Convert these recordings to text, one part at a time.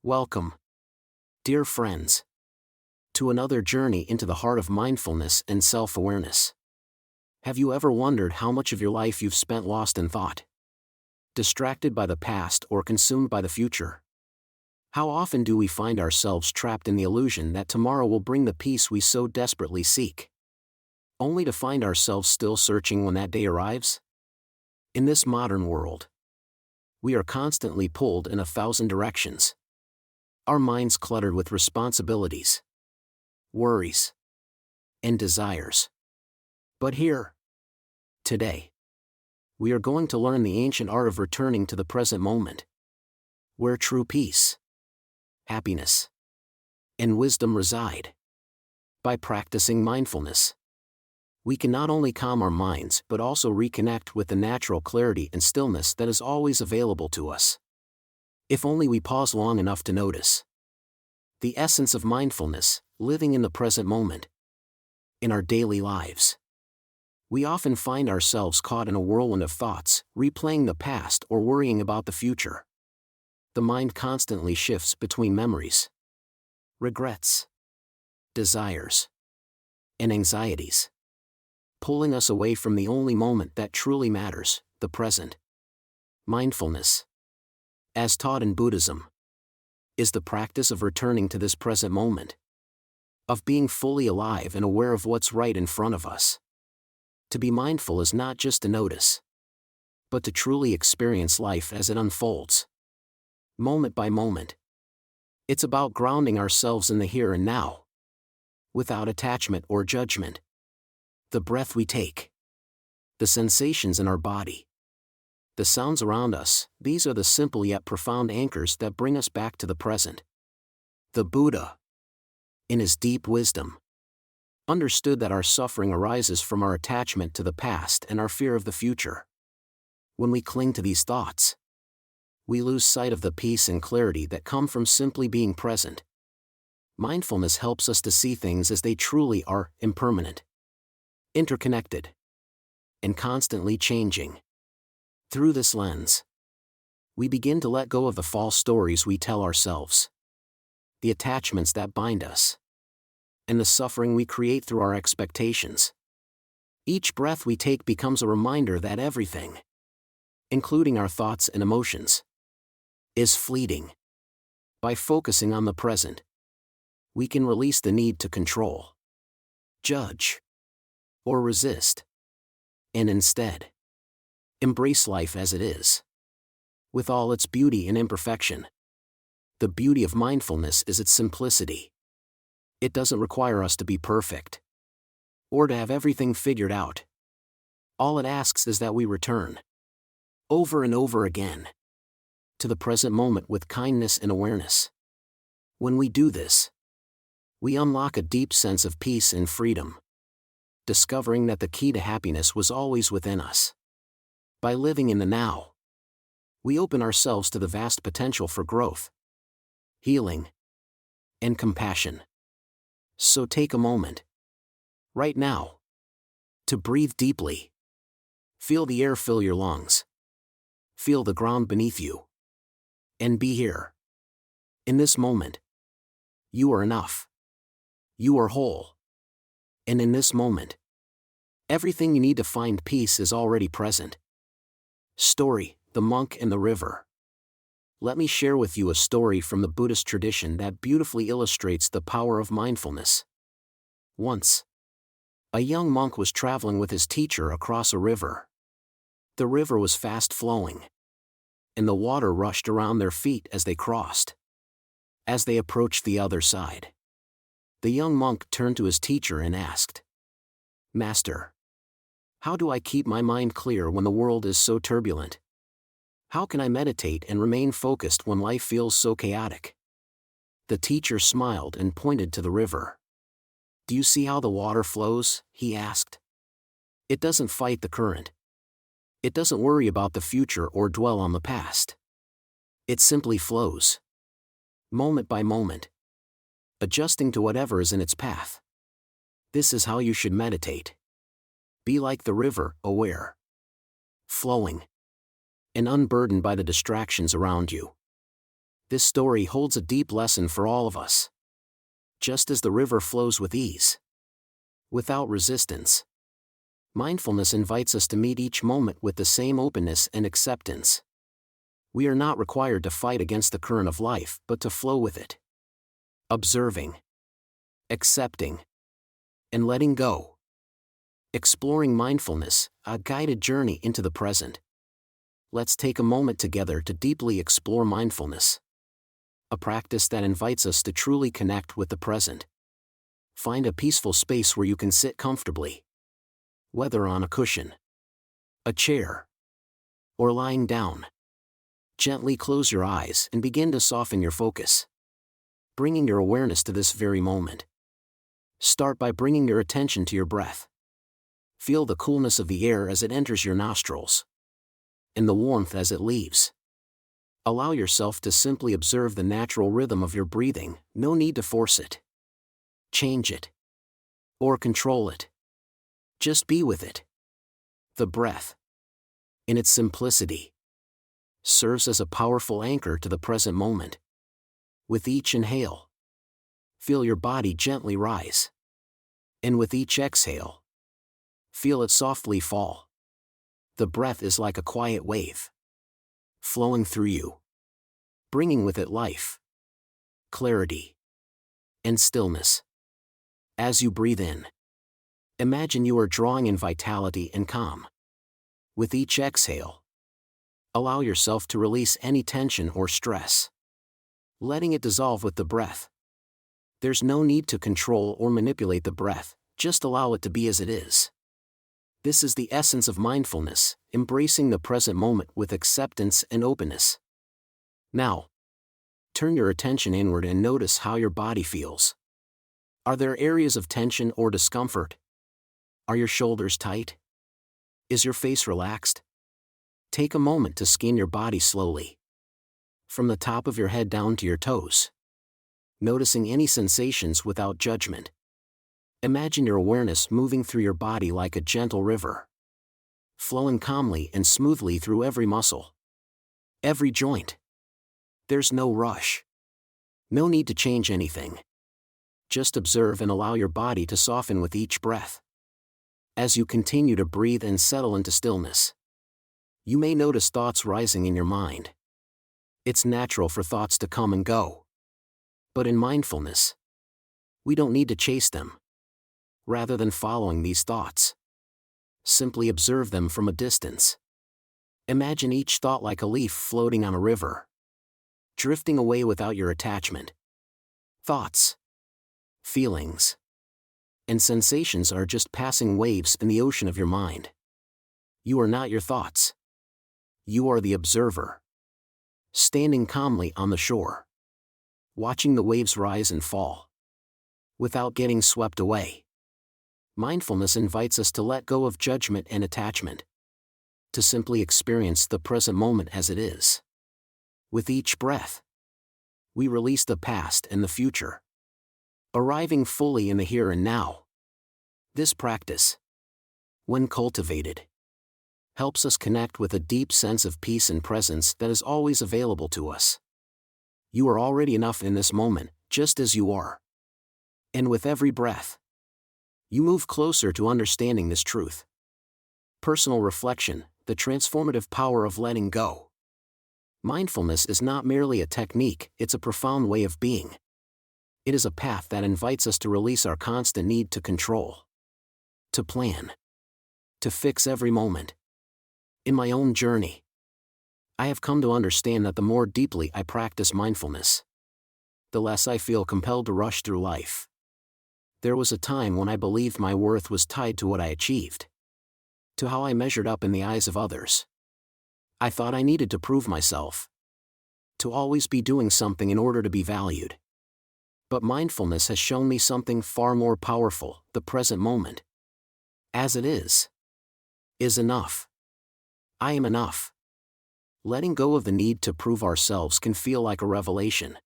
Welcome, dear friends, to another journey into the heart of mindfulness and self-awareness. Have you ever wondered how much of your life you've spent lost in thought, distracted by the past or consumed by the future? How often do we find ourselves trapped in the illusion that tomorrow will bring the peace we so desperately seek, only to find ourselves still searching when that day arrives? In this modern world, we are constantly pulled in 1,000 directions. Our minds cluttered with responsibilities, worries, and desires. But here, today, we are going to learn the ancient art of returning to the present moment, where true peace, happiness, and wisdom reside. By practicing mindfulness, we can not only calm our minds but also reconnect with the natural clarity and stillness that is always available to us, if only we pause long enough to notice. The essence of mindfulness, living in the present moment. In our daily lives, we often find ourselves caught in a whirlwind of thoughts, replaying the past or worrying about the future. The mind constantly shifts between memories, regrets, desires, and anxieties, pulling us away from the only moment that truly matters, the present. Mindfulness, as taught in Buddhism, is the practice of returning to this present moment, of being fully alive and aware of what's right in front of us. To be mindful is not just to notice, but to truly experience life as it unfolds, moment by moment. It's about grounding ourselves in the here and now, without attachment or judgment. The breath we take, the sensations in our body, the sounds around us, these are the simple yet profound anchors that bring us back to the present. The Buddha, in his deep wisdom, understood that our suffering arises from our attachment to the past and our fear of the future. When we cling to these thoughts, we lose sight of the peace and clarity that come from simply being present. Mindfulness helps us to see things as they truly are, impermanent, interconnected, and constantly changing. Through this lens, we begin to let go of the false stories we tell ourselves, the attachments that bind us, and the suffering we create through our expectations. Each breath we take becomes a reminder that everything, including our thoughts and emotions, is fleeting. By focusing on the present, we can release the need to control, judge, or resist, and instead, embrace life as it is, with all its beauty and imperfection. The beauty of mindfulness is its simplicity. It doesn't require us to be perfect, or to have everything figured out. All it asks is that we return, over and over again, to the present moment with kindness and awareness. When we do this, we unlock a deep sense of peace and freedom, discovering that the key to happiness was always within us. By living in the now, we open ourselves to the vast potential for growth, healing, and compassion. So take a moment, right now, to breathe deeply. Feel the air fill your lungs. Feel the ground beneath you. And be here. In this moment, you are enough. You are whole. And in this moment, everything you need to find peace is already present. Story: The Monk and the River. Let me share with you a story from the Buddhist tradition that beautifully illustrates the power of mindfulness. Once, a young monk was traveling with his teacher across a river. The river was fast flowing, and the water rushed around their feet as they crossed. As they approached the other side, the young monk turned to his teacher and asked, "Master, how do I keep my mind clear when the world is so turbulent? How can I meditate and remain focused when life feels so chaotic?" The teacher smiled and pointed to the river. "Do you see how the water flows?" he asked. "It doesn't fight the current. It doesn't worry about the future or dwell on the past. It simply flows, moment by moment, adjusting to whatever is in its path. This is how you should meditate. Be like the river, aware, flowing, and unburdened by the distractions around you." This story holds a deep lesson for all of us. Just as the river flows with ease, without resistance, mindfulness invites us to meet each moment with the same openness and acceptance. We are not required to fight against the current of life, but to flow with it. Observing, accepting, and letting go. Exploring mindfulness, a guided journey into the present. Let's take a moment together to deeply explore mindfulness, a practice that invites us to truly connect with the present. Find a peaceful space where you can sit comfortably, whether on a cushion, a chair, or lying down. Gently close your eyes and begin to soften your focus, bringing your awareness to this very moment. Start by bringing your attention to your breath. Feel the coolness of the air as it enters your nostrils, and the warmth as it leaves. Allow yourself to simply observe the natural rhythm of your breathing, no need to force it, change it, or control it. Just be with it. The breath, in its simplicity, serves as a powerful anchor to the present moment. With each inhale, feel your body gently rise. And with each exhale, feel it softly fall. The breath is like a quiet wave, flowing through you, bringing with it life, clarity, and stillness. As you breathe in, imagine you are drawing in vitality and calm. With each exhale, allow yourself to release any tension or stress, letting it dissolve with the breath. There's no need to control or manipulate the breath, just allow it to be as it is. This is the essence of mindfulness, embracing the present moment with acceptance and openness. Now, turn your attention inward and notice how your body feels. Are there areas of tension or discomfort? Are your shoulders tight? Is your face relaxed? Take a moment to scan your body slowly, from the top of your head down to your toes, noticing any sensations without judgment. Imagine your awareness moving through your body like a gentle river, flowing calmly and smoothly through every muscle, every joint. There's no rush. No need to change anything. Just observe and allow your body to soften with each breath. As you continue to breathe and settle into stillness, you may notice thoughts rising in your mind. It's natural for thoughts to come and go. But in mindfulness, we don't need to chase them. Rather than following these thoughts, simply observe them from a distance. Imagine each thought like a leaf floating on a river, drifting away without your attachment. Thoughts, feelings, and sensations are just passing waves in the ocean of your mind. You are not your thoughts. You are the observer, standing calmly on the shore, watching the waves rise and fall, without getting swept away. Mindfulness invites us to let go of judgment and attachment, to simply experience the present moment as it is. With each breath, we release the past and the future, arriving fully in the here and now. This practice, when cultivated, helps us connect with a deep sense of peace and presence that is always available to us. You are already enough in this moment, just as you are. And with every breath, you move closer to understanding this truth. Personal reflection, the transformative power of letting go. Mindfulness is not merely a technique, it's a profound way of being. It is a path that invites us to release our constant need to control, to plan, to fix every moment. In my own journey, I have come to understand that the more deeply I practice mindfulness, the less I feel compelled to rush through life. There was a time when I believed my worth was tied to what I achieved, to how I measured up in the eyes of others. I thought I needed to prove myself, to always be doing something in order to be valued. But mindfulness has shown me something far more powerful: the present moment, as it is enough. I am enough. Letting go of the need to prove ourselves can feel like a revelation.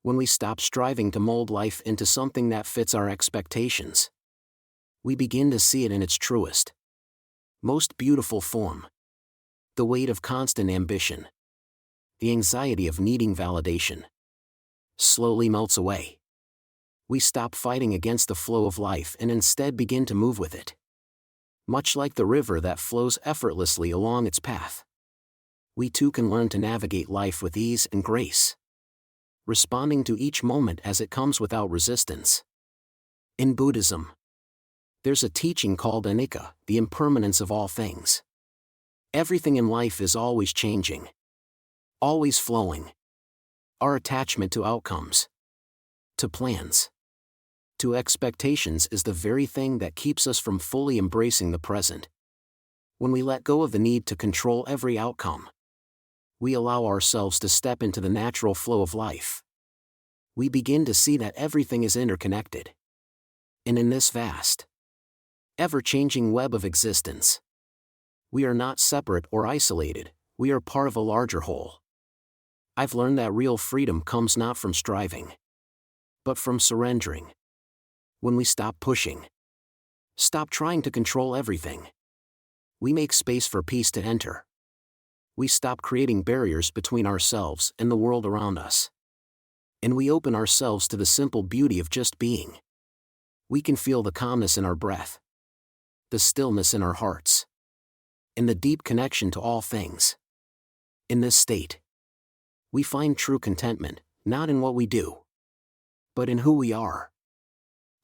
When we stop striving to mold life into something that fits our expectations, we begin to see it in its truest, most beautiful form. The weight of constant ambition, The anxiety of needing validation slowly melts away. We stop fighting against the flow of life and instead begin to move with it. Much like the river that flows effortlessly along its path, we too can learn to navigate life with ease and grace, responding to each moment as it comes without resistance. In Buddhism, there's a teaching called anicca, the impermanence of all things. Everything in life is always changing, always flowing. Our attachment to outcomes, to plans, to expectations is the very thing that keeps us from fully embracing the present. When we let go of the need to control every outcome, we allow ourselves to step into the natural flow of life. We begin to see that everything is interconnected. And in this vast, ever-changing web of existence, we are not separate or isolated, we are part of a larger whole. I've learned that real freedom comes not from striving, but from surrendering. When we stop pushing, stop trying to control everything, we make space for peace to enter. We stop creating barriers between ourselves and the world around us. And we open ourselves to the simple beauty of just being. We can feel the calmness in our breath, the stillness in our hearts, and the deep connection to all things. In this state, we find true contentment, not in what we do, but in who we are.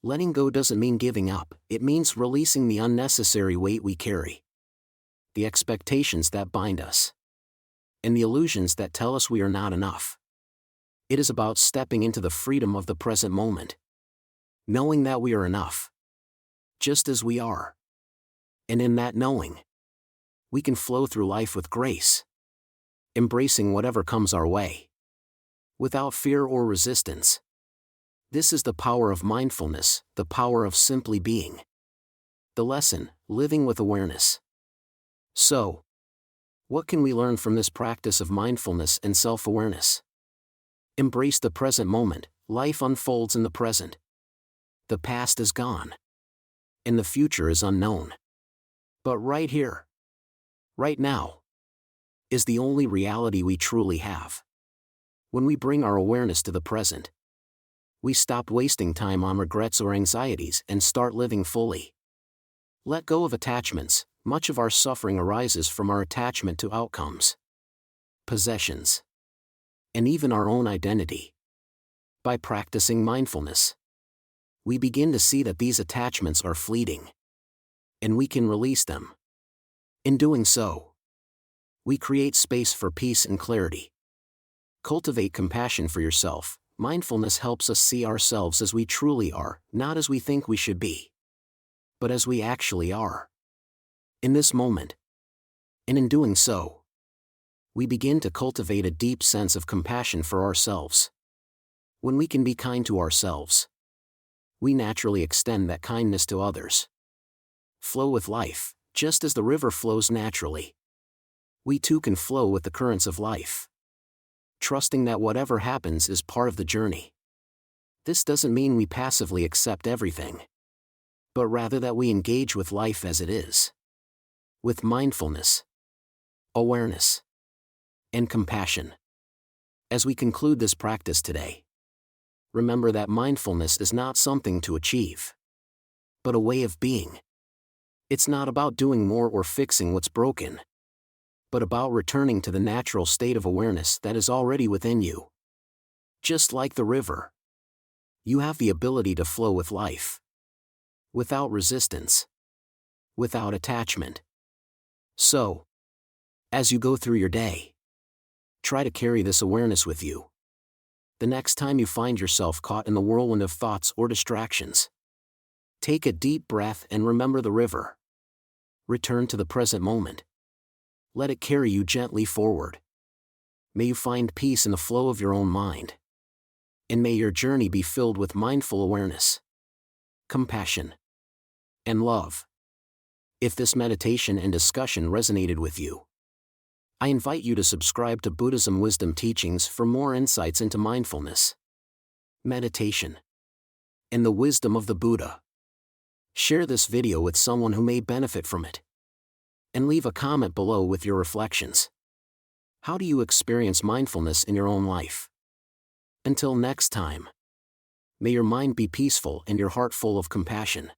Letting go doesn't mean giving up, it means releasing the unnecessary weight we carry, the expectations that bind us, and the illusions that tell us we are not enough. It is about stepping into the freedom of the present moment, knowing that we are enough, just as we are. And in that knowing, we can flow through life with grace, embracing whatever comes our way, without fear or resistance. This is the power of mindfulness, the power of simply being. The lesson, living with awareness. So, what can we learn from this practice of mindfulness and self-awareness? Embrace the present moment, life unfolds in the present. The past is gone, and the future is unknown. But right here, right now, is the only reality we truly have. When we bring our awareness to the present, we stop wasting time on regrets or anxieties and start living fully. Let go of attachments. Much of our suffering arises from our attachment to outcomes, possessions, and even our own identity. By practicing mindfulness, we begin to see that these attachments are fleeting, and we can release them. In doing so, we create space for peace and clarity. Cultivate compassion for yourself. Mindfulness helps us see ourselves as we truly are, not as we think we should be, but as we actually are. In this moment, and in doing so, we begin to cultivate a deep sense of compassion for ourselves. When we can be kind to ourselves, we naturally extend that kindness to others. Flow with life, just as the river flows naturally. We too can flow with the currents of life, trusting that whatever happens is part of the journey. This doesn't mean we passively accept everything, but rather that we engage with life as it is, with mindfulness, awareness, and compassion. As we conclude this practice today, remember that mindfulness is not something to achieve, but a way of being. It's not about doing more or fixing what's broken, but about returning to the natural state of awareness that is already within you. Just like the river, you have the ability to flow with life, without resistance, without attachment. So, as you go through your day, try to carry this awareness with you. The next time you find yourself caught in the whirlwind of thoughts or distractions, take a deep breath and remember the river. Return to the present moment. Let it carry you gently forward. May you find peace in the flow of your own mind. And may your journey be filled with mindful awareness, compassion, and love. If this meditation and discussion resonated with you, I invite you to subscribe to Buddhism Wisdom Teachings for more insights into mindfulness, meditation, and the wisdom of the Buddha. Share this video with someone who may benefit from it, and leave a comment below with your reflections. How do you experience mindfulness in your own life? Until next time. May your mind be peaceful and your heart full of compassion.